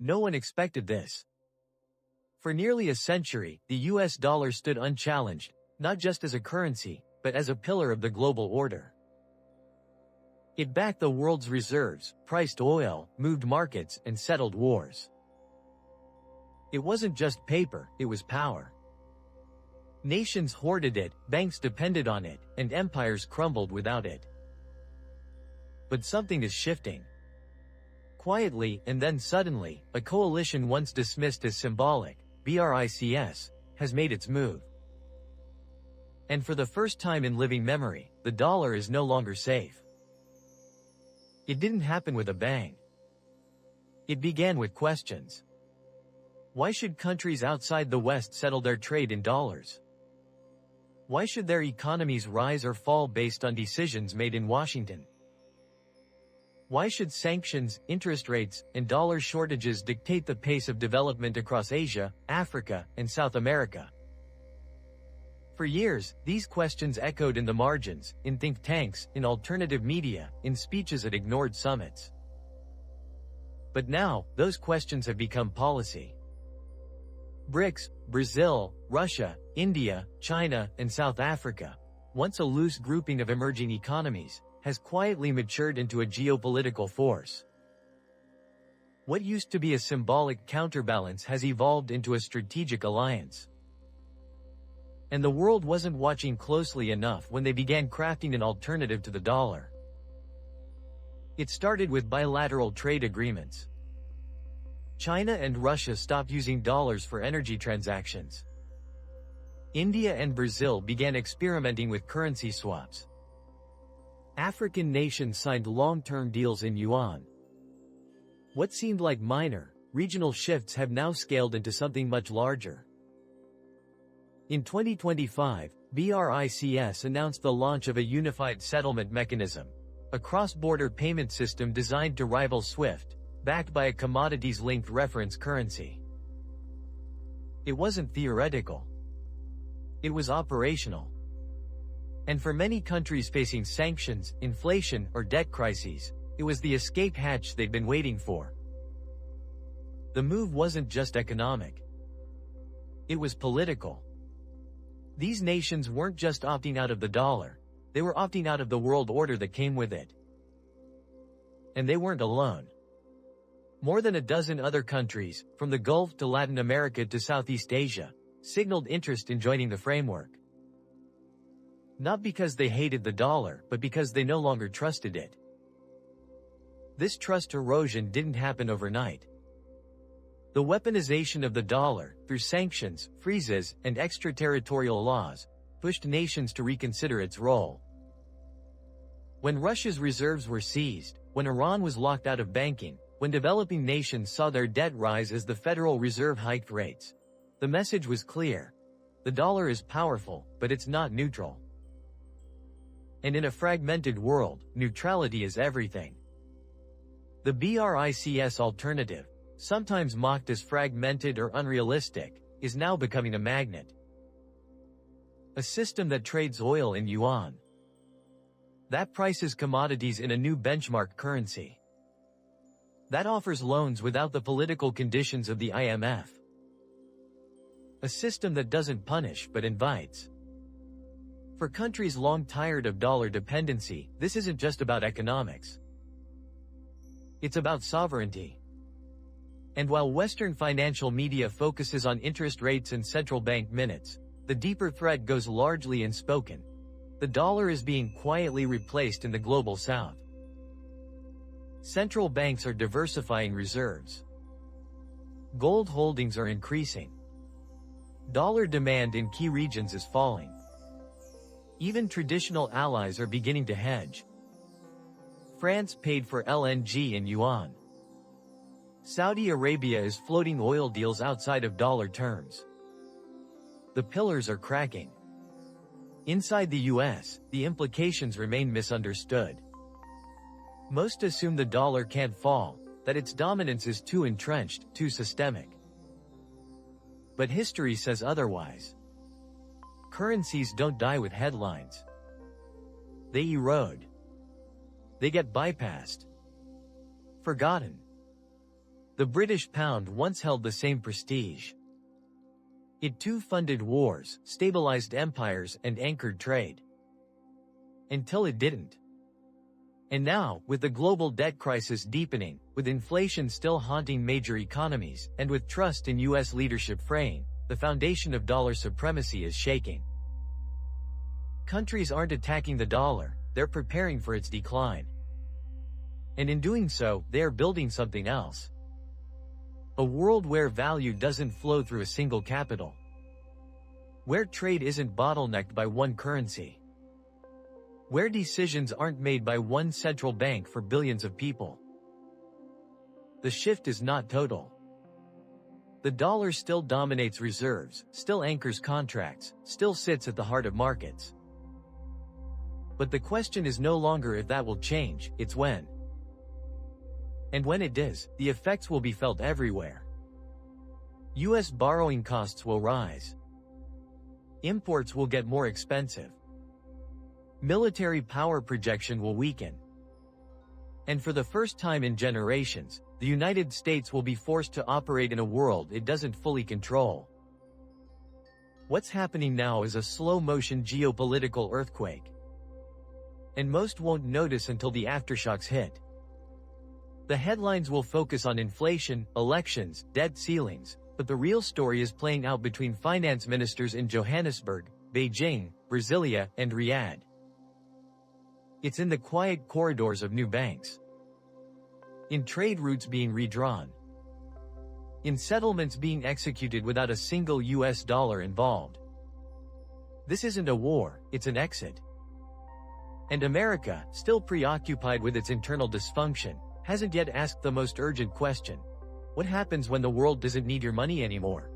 No one expected this. For nearly a century, the US dollar stood unchallenged, not just as a currency, but as a pillar of the global order. It backed the world's reserves, priced oil, moved markets, and settled wars. It wasn't just paper, it was power. Nations hoarded it, banks depended on it, and empires crumbled without it. But something is shifting. Quietly, and then suddenly, a coalition once dismissed as symbolic, BRICS, has made its move. And for the first time in living memory, the dollar is no longer safe. It didn't happen with a bang. It began with questions. Why should countries outside the West settle their trade in dollars? Why should their economies rise or fall based on decisions made in Washington? Why should sanctions, interest rates, and dollar shortages dictate the pace of development across Asia, Africa, and South America? For years, these questions echoed in the margins, in think tanks, in alternative media, in speeches at ignored summits. But now, those questions have become policy. BRICS, Brazil, Russia, India, China, and South Africa, once a loose grouping of emerging economies, has quietly matured into a geopolitical force. What used to be a symbolic counterbalance has evolved into a strategic alliance. And the world wasn't watching closely enough when they began crafting an alternative to the dollar. It started with bilateral trade agreements. China and Russia stopped using dollars for energy transactions. India and Brazil began experimenting with currency swaps. African nations signed long-term deals in yuan. What seemed like minor, regional shifts have now scaled into something much larger. In 2025, BRICS announced the launch of a unified settlement mechanism, a cross-border payment system designed to rival SWIFT, backed by a commodities-linked reference currency. It wasn't theoretical. It was operational. And for many countries facing sanctions, inflation, or debt crises, it was the escape hatch they'd been waiting for. The move wasn't just economic. It was political. These nations weren't just opting out of the dollar, they were opting out of the world order that came with it. And they weren't alone. More than a dozen other countries, from the Gulf to Latin America to Southeast Asia, signaled interest in joining the framework. Not because they hated the dollar, but because they no longer trusted it. This trust erosion didn't happen overnight. The weaponization of the dollar, through sanctions, freezes, and extraterritorial laws, pushed nations to reconsider its role. When Russia's reserves were seized, when Iran was locked out of banking, when developing nations saw their debt rise as the Federal Reserve hiked rates, the message was clear. The dollar is powerful, but it's not neutral. And in a fragmented world, neutrality is everything. The BRICS alternative, sometimes mocked as fragmented or unrealistic, is now becoming a magnet. A system that trades oil in yuan. That prices commodities in a new benchmark currency. That offers loans without the political conditions of the IMF. A system that doesn't punish but invites. For countries long tired of dollar dependency, this isn't just about economics. It's about sovereignty. And while Western financial media focuses on interest rates and central bank minutes, the deeper threat goes largely unspoken. The dollar is being quietly replaced in the global south. Central banks are diversifying reserves. Gold holdings are increasing. Dollar demand in key regions is falling. Even traditional allies are beginning to hedge. France paid for LNG in yuan. Saudi Arabia is floating oil deals outside of dollar terms. The pillars are cracking. Inside the US, the implications remain misunderstood. Most assume the dollar can't fall, that its dominance is too entrenched, too systemic. But history says otherwise. Currencies don't die with headlines. They erode. They get bypassed. Forgotten. The British pound once held the same prestige. It too funded wars, stabilized empires, and anchored trade. Until it didn't. And now, with the global debt crisis deepening, with inflation still haunting major economies, and with trust in U.S. leadership fraying, the foundation of dollar supremacy is shaking. Countries aren't attacking the dollar, they're preparing for its decline. And in doing so, they are building something else. A world where value doesn't flow through a single capital. Where trade isn't bottlenecked by one currency. Where decisions aren't made by one central bank for billions of people. The shift is not total. The dollar still dominates reserves, still anchors contracts, still sits at the heart of markets. But the question is no longer if that will change, it's when. And when it does, the effects will be felt everywhere. U.S. borrowing costs will rise. Imports will get more expensive. Military power projection will weaken. And for the first time in generations, the United States will be forced to operate in a world it doesn't fully control. What's happening now is a slow-motion geopolitical earthquake. And most won't notice until the aftershocks hit. The headlines will focus on inflation, elections, debt ceilings, but the real story is playing out between finance ministers in Johannesburg, Beijing, Brasilia, and Riyadh. It's in the quiet corridors of new banks. In trade routes being redrawn. In settlements being executed without a single US dollar involved. This isn't a war, it's an exit. And America, still preoccupied with its internal dysfunction, hasn't yet asked the most urgent question. What happens when the world doesn't need your money anymore?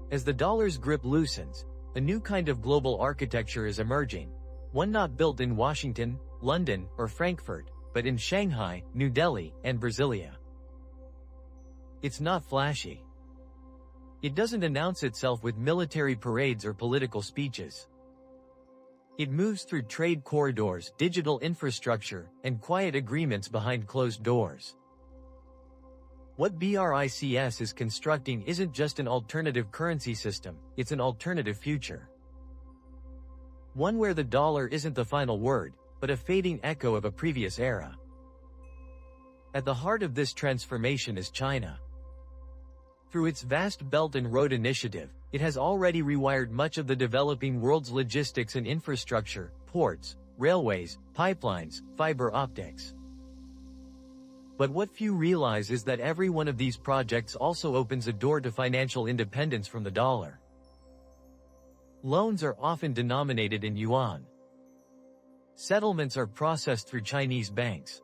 As the dollar's grip loosens, a new kind of global architecture is emerging. One not built in Washington, London, or Frankfurt, but in Shanghai, New Delhi, and Brasilia. It's not flashy. It doesn't announce itself with military parades or political speeches. It moves through trade corridors, digital infrastructure, and quiet agreements behind closed doors. What BRICS is constructing isn't just an alternative currency system, it's an alternative future. One where the dollar isn't the final word, but a fading echo of a previous era. At the heart of this transformation is China. Through its vast Belt and Road Initiative, it has already rewired much of the developing world's logistics and infrastructure, ports, railways, pipelines, fiber optics. But what few realize is that every one of these projects also opens a door to financial independence from the dollar. Loans are often denominated in yuan. Settlements are processed through Chinese banks.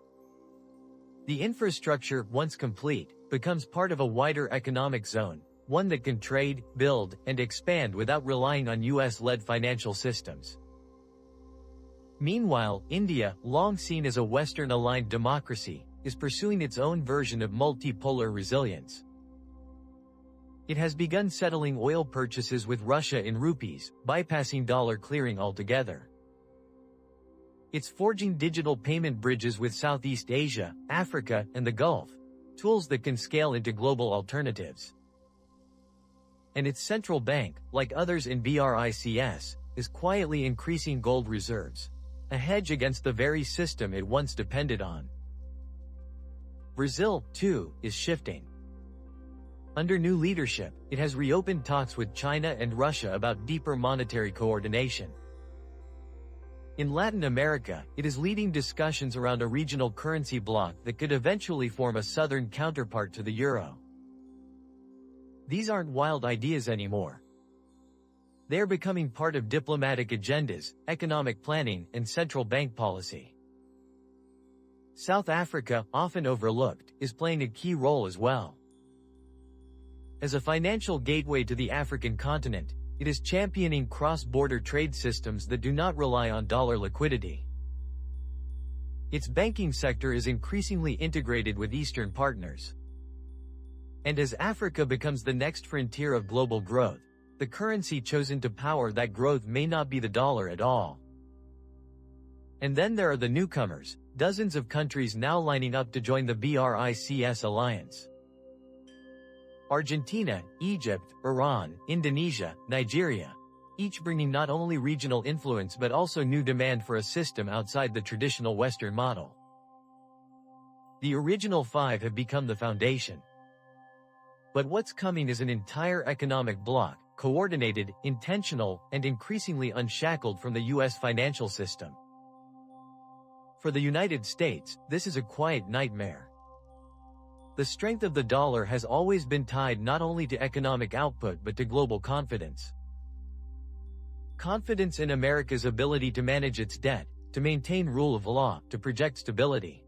The infrastructure, once complete, becomes part of a wider economic zone, one that can trade, build, and expand without relying on US-led financial systems. Meanwhile, India, long seen as a Western-aligned democracy, is pursuing its own version of multipolar resilience. It has begun settling oil purchases with Russia in rupees, bypassing dollar clearing altogether. It's forging digital payment bridges with Southeast Asia, Africa, and the Gulf, tools that can scale into global alternatives. And its central bank, like others in BRICS, is quietly increasing gold reserves, a hedge against the very system it once depended on. Brazil, too, is shifting. Under new leadership, it has reopened talks with China and Russia about deeper monetary coordination. In Latin America, it is leading discussions around a regional currency bloc that could eventually form a southern counterpart to the euro. These aren't wild ideas anymore. They are becoming part of diplomatic agendas, economic planning, and central bank policy. South Africa, often overlooked, is playing a key role as well. As a financial gateway to the African continent, it is championing cross-border trade systems that do not rely on dollar liquidity. Its banking sector is increasingly integrated with Eastern partners. And as Africa becomes the next frontier of global growth, the currency chosen to power that growth may not be the dollar at all. And then there are the newcomers, Dozens of countries now lining up to join the BRICS alliance. Argentina, Egypt, Iran, Indonesia, Nigeria, each bringing not only regional influence but also new demand for a system outside the traditional Western model. The original five have become the foundation. But what's coming is an entire economic bloc, coordinated, intentional, and increasingly unshackled from the U.S. financial system. For the United States, this is a quiet nightmare. The strength of the dollar has always been tied not only to economic output but to global confidence. Confidence in America's ability to manage its debt, to maintain rule of law, to project stability.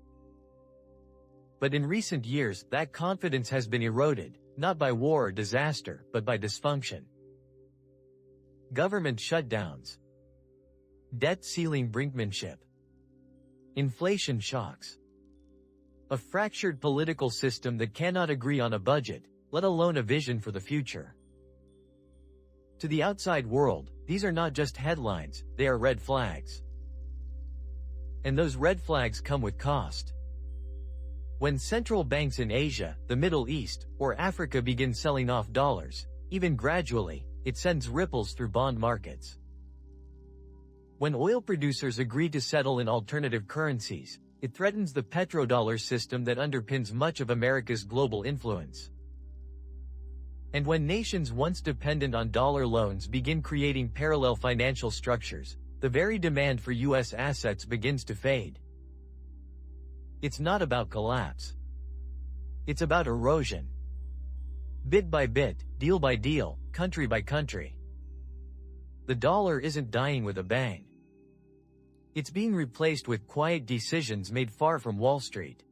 But in recent years, that confidence has been eroded, not by war or disaster, but by dysfunction. Government shutdowns, debt ceiling brinkmanship, inflation shocks. A fractured political system that cannot agree on a budget, let alone a vision for the future. To the outside world, these are not just headlines, they are red flags. And those red flags come with cost. When central banks in Asia, the Middle East, or Africa begin selling off dollars, even gradually, it sends ripples through bond markets. When oil producers agree to settle in alternative currencies, it threatens the petrodollar system that underpins much of America's global influence. And when nations once dependent on dollar loans begin creating parallel financial structures, the very demand for U.S. assets begins to fade. It's not about collapse. It's about erosion. Bit by bit, deal by deal, country by country. The dollar isn't dying with a bang. It's being replaced with quiet decisions made far from Wall Street.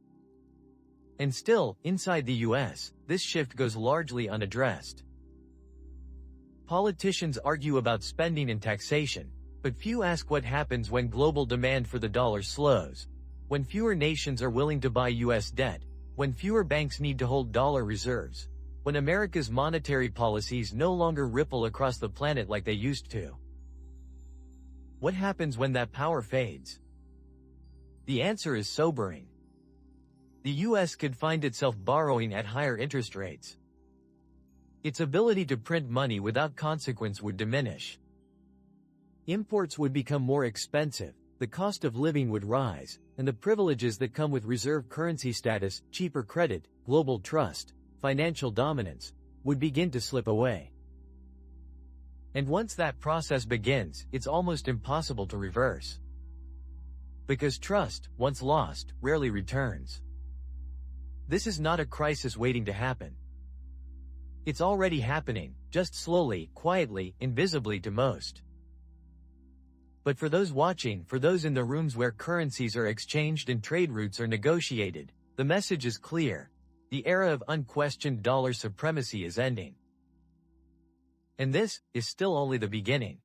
And still, inside the U.S., this shift goes largely unaddressed. Politicians argue about spending and taxation, but few ask what happens when global demand for the dollar slows, when fewer nations are willing to buy U.S. debt, when fewer banks need to hold dollar reserves, when America's monetary policies no longer ripple across the planet like they used to. What happens when that power fades? The answer is sobering. The U.S. could find itself borrowing at higher interest rates. Its ability to print money without consequence would diminish. Imports would become more expensive, the cost of living would rise, and the privileges that come with reserve currency status, cheaper credit, global trust, financial dominance, would begin to slip away. And once that process begins, it's almost impossible to reverse. Because trust, once lost, rarely returns. This is not a crisis waiting to happen. It's already happening, just slowly, quietly, invisibly to most. But for those watching, for those in the rooms where currencies are exchanged and trade routes are negotiated, the message is clear. The era of unquestioned dollar supremacy is ending. And this is still only the beginning.